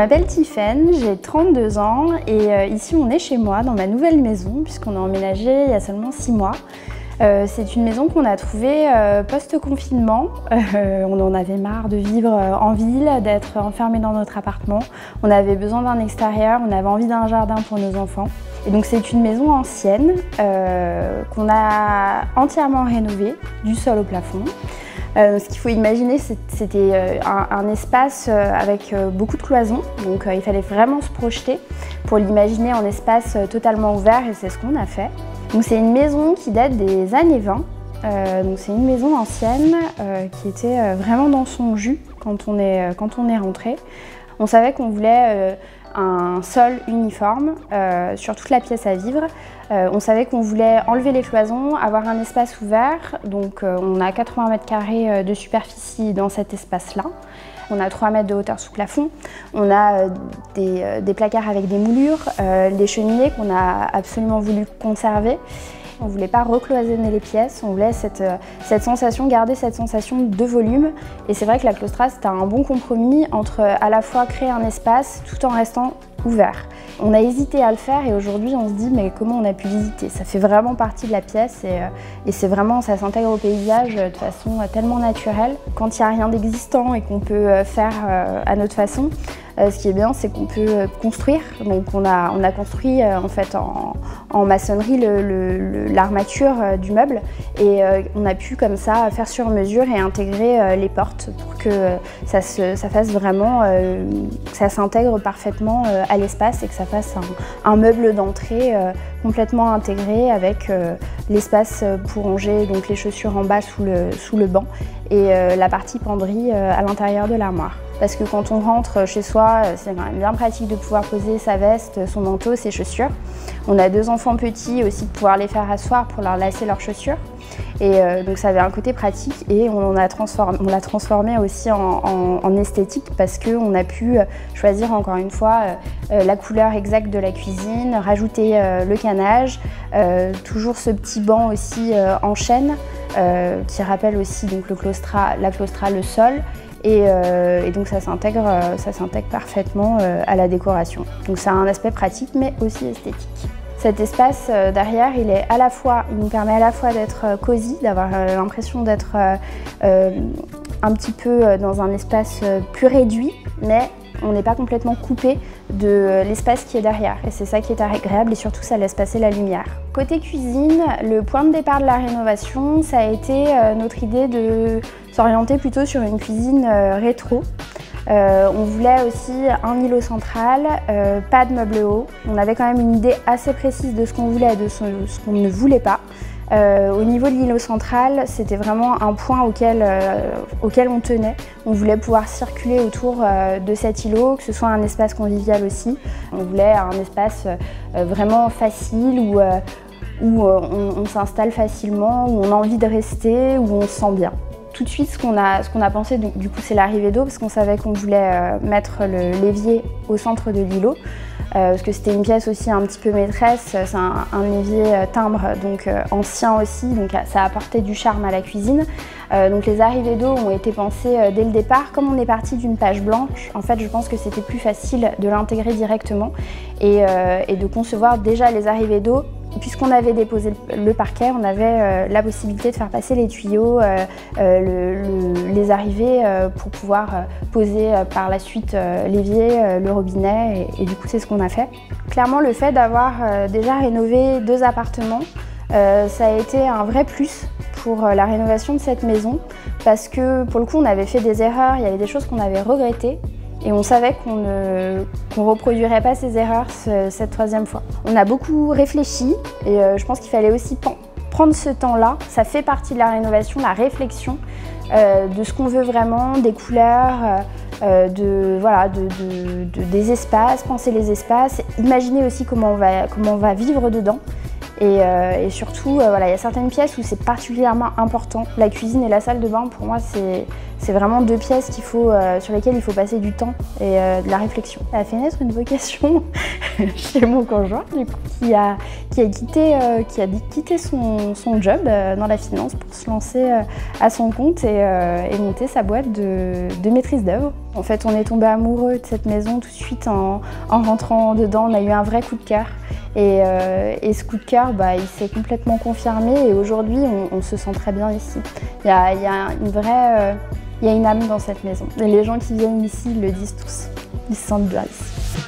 m'appelle Tiffaine, j'ai 32 ans et ici on est chez moi dans ma nouvelle maison puisqu'on a emménagé il y a seulement 6 mois. C'est une maison qu'on a trouvée post-confinement. On en avait marre de vivre en ville, d'être enfermé dans notre appartement. On avait besoin d'un extérieur, on avait envie d'un jardin pour nos enfants. Et donc c'est une maison ancienne qu'on a entièrement rénovée, du sol au plafond. Ce qu'il faut imaginer, c'était un espace avec beaucoup de cloisons, donc il fallait vraiment se projeter pour l'imaginer en espace totalement ouvert et c'est ce qu'on a fait. Donc c'est une maison qui date des années 20, donc c'est une maison ancienne qui était vraiment dans son jus quand on est rentré. On savait qu'on voulait un sol uniforme sur toute la pièce à vivre. On savait qu'on voulait enlever les cloisons, avoir un espace ouvert. Donc on a 80 mètres carrés de superficie dans cet espace-là. On a 3 mètres de hauteur sous plafond. On a des placards avec des moulures, les cheminées qu'on a absolument voulu conserver. On ne voulait pas recloisonner les pièces, on voulait garder cette sensation de volume. Et c'est vrai que la Claustra, c'était un bon compromis entre à la fois créer un espace tout en restant ouvert. On a hésité à le faire et aujourd'hui on se dit mais comment on a pu hésiter? Ça fait vraiment partie de la pièce et c'est vraiment, ça s'intègre au paysage de façon tellement naturelle. Quand il n'y a rien d'existant et qu'on peut faire à notre façon, ce qui est bien, c'est qu'on peut construire. Donc on a construit en fait en maçonnerie l'armature du meuble et on a pu comme ça faire sur mesure et intégrer les portes pour que ça fasse vraiment, que ça s'intègre parfaitement à l'espace et que ça fasse un meuble d'entrée complètement intégré avec l'espace pour ranger donc les chaussures en bas sous le banc et la partie penderie à l'intérieur de l'armoire. Parce que quand on rentre chez soi, c'est quand même bien pratique de pouvoir poser sa veste, son manteau, ses chaussures. On a 2 enfants petits aussi, de pouvoir les faire asseoir pour leur lasser leurs chaussures. Et donc ça avait un côté pratique et on l'a transformé aussi en esthétique parce qu'on a pu choisir encore une fois la couleur exacte de la cuisine, rajouter le canage, toujours ce petit banc aussi en chêne qui rappelle aussi donc la Claustra, le sol. Et donc ça s'intègre parfaitement à la décoration. Donc c'est un aspect pratique mais aussi esthétique. Cet espace derrière, il nous permet à la fois d'être cosy, d'avoir l'impression d'être un petit peu dans un espace plus réduit, mais on n'est pas complètement coupé de l'espace qui est derrière. Et c'est ça qui est agréable et surtout ça laisse passer la lumière. Côté cuisine, le point de départ de la rénovation, ça a été notre idée de s'orienter plutôt sur une cuisine rétro. On voulait aussi un îlot central, pas de meubles hauts. On avait quand même une idée assez précise de ce qu'on voulait et de ce qu'on ne voulait pas. Au niveau de l'îlot central, c'était vraiment un point auquel on tenait. On voulait pouvoir circuler autour de cet îlot, que ce soit un espace convivial aussi. On voulait un espace vraiment facile où on s'installe facilement, où on a envie de rester, où on se sent bien. Tout de suite, ce qu'on a pensé, du coup, c'est l'arrivée d'eau, parce qu'on savait qu'on voulait mettre le l'évier au centre de l'îlot, parce que c'était une pièce aussi un petit peu maîtresse, c'est un évier timbre, donc ancien aussi, donc ça apportait du charme à la cuisine. Donc les arrivées d'eau ont été pensées dès le départ. Comme on est parti d'une page blanche, en fait, je pense que c'était plus facile de l'intégrer directement et de concevoir déjà les arrivées d'eau. Puisqu'on avait déposé le parquet, on avait la possibilité de faire passer les tuyaux, les arrivées pour pouvoir poser par la suite l'évier, le robinet et du coup c'est ce qu'on a fait. Clairement le fait d'avoir déjà rénové 2 appartements, ça a été un vrai plus pour la rénovation de cette maison parce que pour le coup on avait fait des erreurs, il y avait des choses qu'on avait regrettées. Et on savait qu'on ne reproduirait pas ces erreurs cette 3e fois. On a beaucoup réfléchi et je pense qu'il fallait aussi prendre ce temps-là. Ça fait partie de la rénovation, la réflexion de ce qu'on veut vraiment, des couleurs, des espaces, penser les espaces, imaginer aussi comment on va vivre dedans. Et surtout, voilà, il y a certaines pièces où c'est particulièrement important. La cuisine et la salle de bain, pour moi, c'est vraiment deux pièces sur lesquelles il faut passer du temps et de la réflexion. Ça a fait naître une vocation chez mon conjoint, du coup, qui a quitté son job dans la finance pour se lancer à son compte et monter sa boîte de maîtrise d'œuvre. En fait, on est tombé amoureux de cette maison tout de suite en rentrant dedans. On a eu un vrai coup de cœur. Et ce coup de cœur, il s'est complètement confirmé et aujourd'hui, on se sent très bien ici. Il y a une âme dans cette maison. Et les gens qui viennent ici le disent tous. Ils se sentent bien ici.